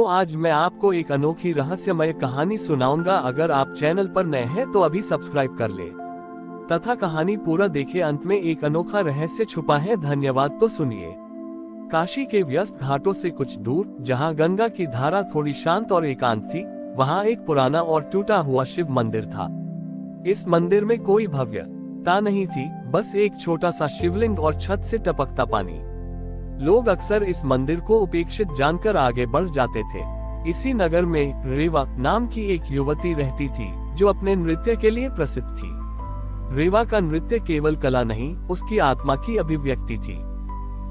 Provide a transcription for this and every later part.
तो आज मैं आपको एक अनोखी रहस्यमय कहानी सुनाऊंगा। अगर आप चैनल पर नए हैं तो अभी सब्सक्राइब कर ले तथा कहानी पूरा देखे। अंत में एक अनोखा रहस्य छुपा है। धन्यवाद। तो सुनिए। काशी के व्यस्त घाटों से कुछ दूर, जहां गंगा की धारा थोड़ी शांत और एकांत थी, वहां एक पुराना और टूटा हुआ शिव मंदिर था। इस मंदिर में कोई भव्यता नहीं थी, बस एक छोटा सा शिवलिंग और छत से टपकता पानी। लोग अक्सर इस मंदिर को उपेक्षित जानकर आगे बढ़ जाते थे। इसी नगर में रेवा नाम की एक युवती रहती थी, जो अपने नृत्य के लिए प्रसिद्ध थी। रेवा का नृत्य केवल कला नहीं, उसकी आत्मा की अभिव्यक्ति थी।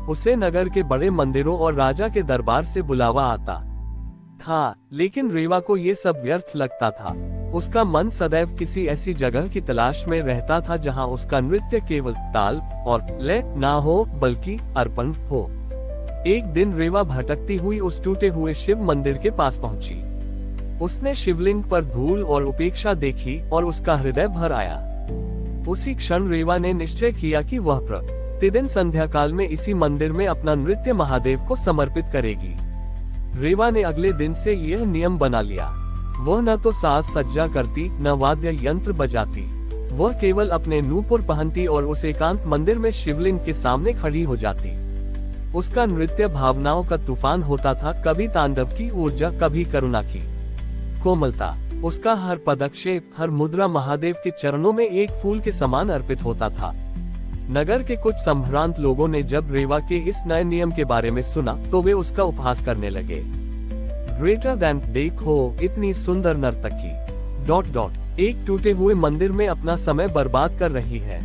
उसे नगर के बड़े मंदिरों और राजा के दरबार से बुलावा आता था, लेकिन रेवा को ये सब व्यर्थ लगता था। उसका मन सदैव किसी ऐसी जगह की तलाश में रहता था जहां उसका नृत्य केवल ताल और लय ना हो, बल्कि अर्पण हो। एक दिन रेवा भटकती हुई उस टूटे हुए शिव मंदिर के पास पहुंची। उसने शिवलिंग पर धूल और उपेक्षा देखी और उसका हृदय भर आया। उसी क्षण रेवा ने निश्चय किया कि वह प्रतिदिन संध्या काल में इसी मंदिर में अपना नृत्य महादेव को समर्पित करेगी। रेवा ने अगले दिन से यह नियम बना लिया। वह न तो साज सज्जा करती, न वाद्य यंत्र बजाती। वह केवल अपने नूपुर पहनती और उस एकांत मंदिर में शिवलिंग के सामने खड़ी हो जाती। उसका नृत्य भावनाओं का तूफान होता था, कभी तांडव की ऊर्जा, कभी करुणा की कोमलता। उसका हर पदक्षेप, हर मुद्रा महादेव के चरणों में एक फूल के समान अर्पित होता था। नगर के कुछ संभ्रांत लोगों ने जब रेवा के इस नए नियम के बारे में सुना, तो वे उसका उपहास करने लगे। ग्रेटर देन, देखो इतनी सुंदर नर्तकी ... एक टूटे हुए मंदिर में अपना समय बर्बाद कर रही है।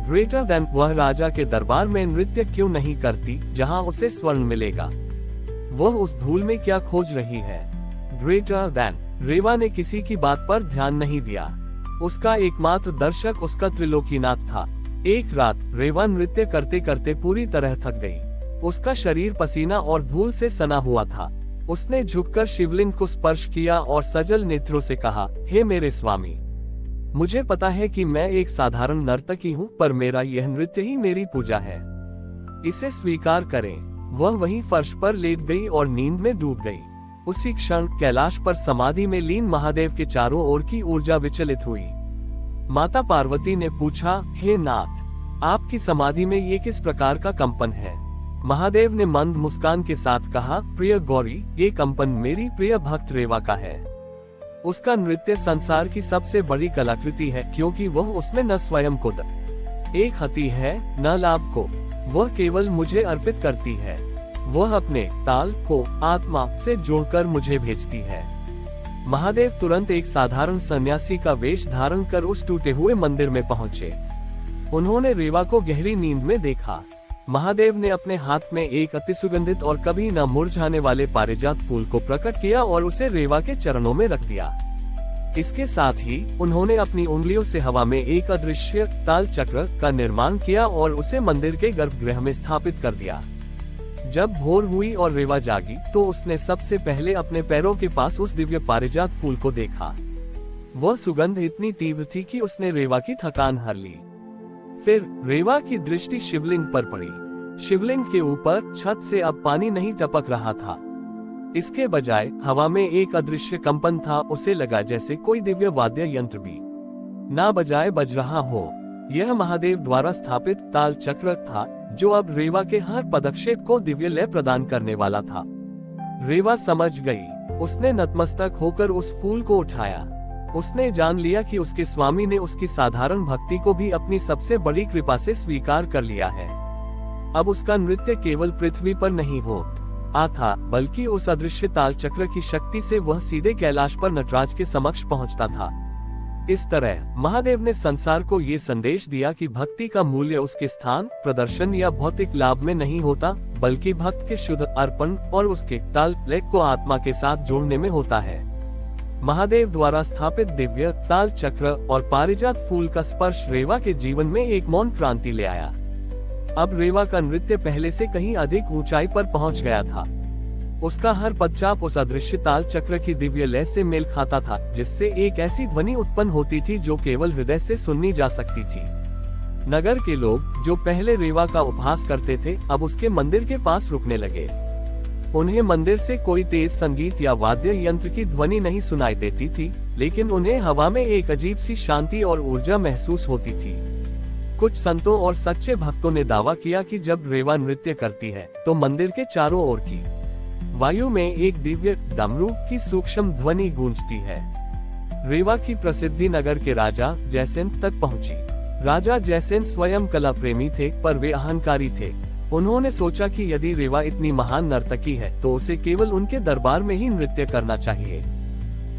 ग्रेटर देन, वह राजा के दरबार में नृत्य क्यों नहीं करती, जहां उसे स्वर्ण मिलेगा। वह उस धूल में क्या खोज रही है। ग्रेटर देन, रेवा ने किसी की बात पर ध्यान नहीं दिया। उसका एकमात्र दर्शक उसका त्रिलोकीनाथ था। एक रात रेवा नृत्य करते करते पूरी तरह थक गई। उसका शरीर पसीना और धूल से सना हुआ था। उसने झुककर शिवलिंग को स्पर्श किया और सजल नेत्रों से कहा, हे मेरे स्वामी, मुझे पता है कि मैं एक साधारण नर्तकी हूँ, पर मेरा यह नृत्य ही मेरी पूजा है। इसे स्वीकार करें। वह वहीं फर्श पर लेट गई और नींद में डूब गई। उसी क्षण कैलाश पर समाधि में लीन महादेव के चारों ओर की ऊर्जा विचलित हुई। माता पार्वती ने पूछा, हे नाथ, आपकी समाधि में ये किस प्रकार का कंपन है। महादेव ने मंद मुस्कान के साथ कहा, प्रिय गौरी, ये कंपन मेरी प्रिय भक्त रेवा का है। उसका नृत्य संसार की सबसे बड़ी कलाकृति है, क्योंकि वह उसमें न स्वयं को एक हती है, न लाभ को। वह केवल मुझे अर्पित करती है। वह अपने ताल को आत्मा से जोड़कर मुझे भेजती है। महादेव तुरंत एक साधारण सन्यासी का वेश धारण कर उस टूटे हुए मंदिर में पहुंचे। उन्होंने रेवा को गहरी नींद में देखा। महादेव ने अपने हाथ में एक अति सुगंधित और कभी न मुरझाने वाले पारिजात फूल को प्रकट किया और उसे रेवा के चरणों में रख दिया। इसके साथ ही उन्होंने अपनी उंगलियों से हवा में एक अदृश्य ताल चक्र का निर्माण किया और उसे मंदिर के गर्भगृह में स्थापित कर दिया। जब भोर हुई और रेवा जागी, तो उसने सबसे पहले अपने पैरों के पास उस दिव्य पारिजात फूल को देखा। वह सुगंध इतनी तीव्र थी कि उसने रेवा की थकान हर ली। फिर रेवा की दृष्टि शिवलिंग पर पड़ी। शिवलिंग के ऊपर छत से अब पानी नहीं टपक रहा था। इसके बजाय हवा में एक अदृश्य कंपन था। उसे लगा जैसे कोई दिव्य वाद्य यंत्र भी ना बजाए बज रहा हो। यह महादेव द्वारा स्थापित ताल चक्र था, जो अब रेवा के हर पदक्षेप को दिव्य लय प्रदान करने वाला था। रेवा समझ गई। उसने नतमस्तक होकर उस फूल को उठाया। उसने जान लिया कि उसके स्वामी ने उसकी साधारण भक्ति को भी अपनी सबसे बड़ी कृपा से स्वीकार कर लिया है। अब उसका नृत्य केवल पृथ्वी पर नहीं होता था, बल्कि उस अदृश्य ताल चक्र की शक्ति से वह सीधे कैलाश पर नटराज के समक्ष पहुंचता था। इस तरह महादेव ने संसार को ये संदेश दिया कि भक्ति का मूल्य उसके स्थान, प्रदर्शन या भौतिक लाभ में नहीं होता, बल्कि भक्त के शुद्ध अर्पण और उसके ताल लय को आत्मा के साथ जोड़ने में होता है। महादेव द्वारा स्थापित दिव्य ताल चक्र और पारिजात फूल का स्पर्श रेवा के जीवन में एक मौन क्रांति ले आया। अब रेवा का नृत्य पहले से कहीं अधिक ऊंचाई पर पहुंच गया था। उसका हर पदचाप उस अदृश्य ताल चक्र की दिव्य लय से मेल खाता था, जिससे एक ऐसी ध्वनि उत्पन्न होती थी जो केवल हृदय से सुननी जा सकती थी। नगर के लोग, जो पहले रेवा का उपहास करते थे, अब उसके मंदिर के पास रुकने लगे। उन्हें मंदिर से कोई तेज संगीत या वाद्य यंत्र की ध्वनि नहीं सुनाई देती थी, लेकिन उन्हें हवा में एक अजीब सी शांति और ऊर्जा महसूस होती थी। कुछ संतों और सच्चे भक्तों ने दावा किया कि जब रेवा नृत्य करती है तो मंदिर के चारों ओर की वायु में एक दिव्य डमरू की सूक्ष्म ध्वनि गूंजती है। रेवा की प्रसिद्धि नगर के राजा जयसेन तक पहुंची। राजा जयसेन स्वयं कला प्रेमी थे, पर वे अहंकारी थे। उन्होंने सोचा कि यदि रेवा इतनी महान नर्तकी है तो उसे केवल उनके दरबार में ही नृत्य करना चाहिए।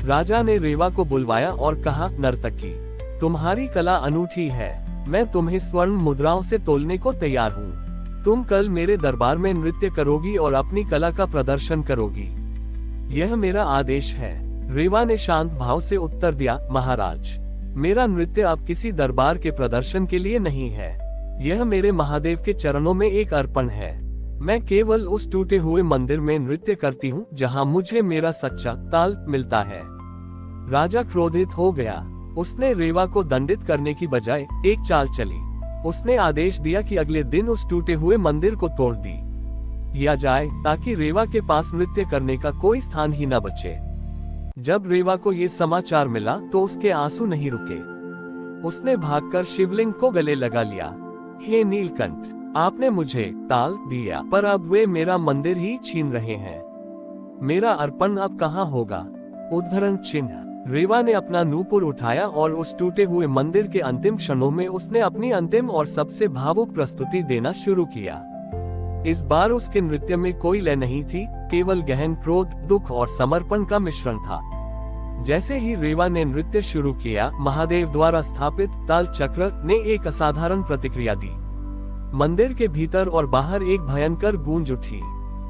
राजा ने रेवा को बुलवाया और कहा, नर्तकी, तुम्हारी कला अनूठी है। मैं तुम्हें स्वर्ण मुद्राओं से तोलने को तैयार हूँ। तुम कल मेरे दरबार में नृत्य करोगी और अपनी कला का प्रदर्शन करोगी। यह मेरा आदेश है। रेवा ने शांत भाव से उत्तर दिया, महाराज, मेरा नृत्य अब किसी दरबार के प्रदर्शन के लिए नहीं है। यह मेरे महादेव के चरणों में एक अर्पण है। मैं केवल उस टूटे हुए मंदिर में नृत्य करती हूँ जहाँ मुझे मेरा सच्चा ताल मिलता है। राजा क्रोधित हो गया। उसने रेवा को दंडित करने की बजाय एक चाल चली। उसने आदेश दिया कि अगले दिन उस टूटे हुए मंदिर को तोड़ दिया जाए ताकि रेवा के पास नृत्य करने का कोई स्थान ही न बचे। जब रेवा को ये समाचार मिला तो उसके आंसू नहीं रुके। उसने भागकर शिवलिंग को गले लगा लिया। हे नीलकंठ, आपने मुझे ताल दिया, पर अब वे मेरा मंदिर ही छीन रहे हैं। मेरा अर्पण अब कहाँ होगा? उद्धरण चिन्ह। रेवा ने अपना नूपुर उठाया और उस टूटे हुए मंदिर के अंतिम क्षणों में उसने अपनी अंतिम और सबसे भावुक प्रस्तुति देना शुरू किया। इस बार उसके नृत्य में कोई लय नहीं थी, केवल गहन क्रोध, दुख और समर्पण का मिश्रण था। जैसे ही रेवा ने नृत्य शुरू किया, महादेव द्वारा स्थापित ताल चक्र ने एक असाधारण प्रतिक्रिया दी। मंदिर के भीतर और बाहर एक भयंकर गूंज उठी।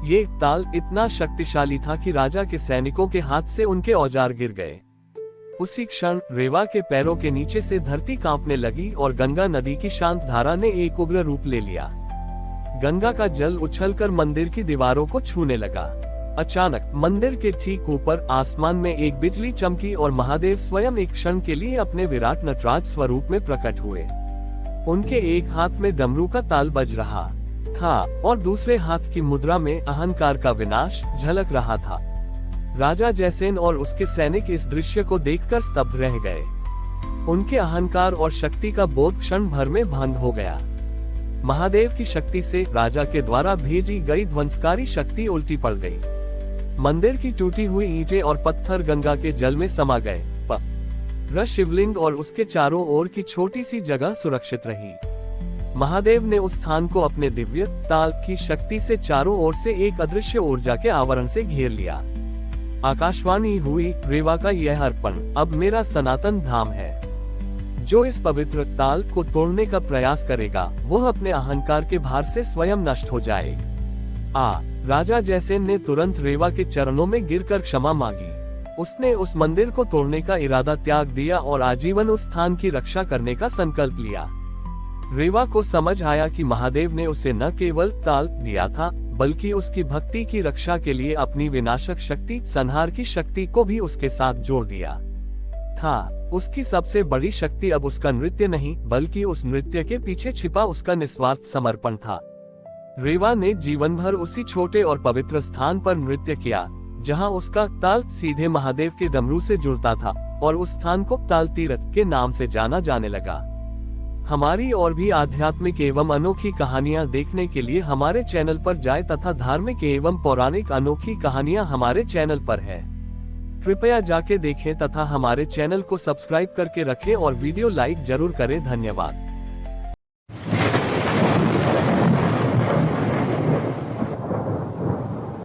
ये ताल इतना शक्तिशाली था कि राजा के सैनिकों के हाथ से उनके औजार गिर गए। उसी क्षण रेवा के पैरों के नीचे से धरती कांपने लगी और गंगा नदी की शांत धारा ने एक उग्र रूप ले लिया। गंगा का जल उछलकर मंदिर की दीवारों को छूने लगा। अचानक मंदिर के ठीक ऊपर आसमान में एक बिजली चमकी और महादेव स्वयं एक क्षण के लिए अपने विराट नटराज स्वरूप में प्रकट हुए। उनके एक हाथ में डमरू का ताल बज रहा था और दूसरे हाथ की मुद्रा में अहंकार का विनाश झलक रहा था। राजा जयसेन और उसके सैनिक इस दृश्य को देखकर स्तब्ध रह गए। उनके अहंकार और शक्ति का बोध क्षण भर में भंग हो गया। महादेव की शक्ति से राजा के द्वारा भेजी गई ध्वंसकारी शक्ति उल्टी पड़ गई। मंदिर की टूटी हुई ईंटें और पत्थर गंगा के जल में समा गए। शिवलिंग और उसके चारों ओर की छोटी सी जगह सुरक्षित रही। महादेव ने उस स्थान को अपने दिव्य ताल की शक्ति से चारों ओर से एक अदृश्य ऊर्जा के आवरण से घेर लिया। आकाशवाणी हुई, रेवा का यह अर्पण अब मेरा सनातन धाम है। जो इस पवित्र ताल को तोड़ने का प्रयास करेगा वह अपने अहंकार के भार से स्वयं नष्ट हो जाए। राजा जयसेन ने तुरंत रेवा के चरणों में गिरकर क्षमा मांगी। उसने उस मंदिर को तोड़ने का इरादा त्याग दिया और आजीवन उस स्थान की रक्षा करने का संकल्प लिया। रेवा को समझ आया कि महादेव ने उसे न केवल ताल दिया था, बल्कि उसकी भक्ति की रक्षा के लिए अपनी विनाशक शक्ति, संहार की शक्ति को भी उसके साथ जोड़ दिया था। उसकी सबसे बड़ी शक्ति अब उसका नृत्य नहीं, बल्कि उस नृत्य के पीछे छिपा उसका निस्वार्थ समर्पण था। रेवा ने जीवन भर उसी छोटे और पवित्र स्थान पर नृत्य किया जहां उसका ताल सीधे महादेव के डमरू से जुड़ता था और उस स्थान को ताल तीर्थ के नाम से जाना जाने लगा। हमारी और भी आध्यात्मिक एवं अनोखी कहानियां देखने के लिए हमारे चैनल पर जाएं तथा धार्मिक एवं पौराणिक अनोखी कहानियां हमारे चैनल पर है। कृपया जाके देखें तथा हमारे चैनल को सब्सक्राइब करके रखें और वीडियो लाइक जरूर करें। धन्यवाद।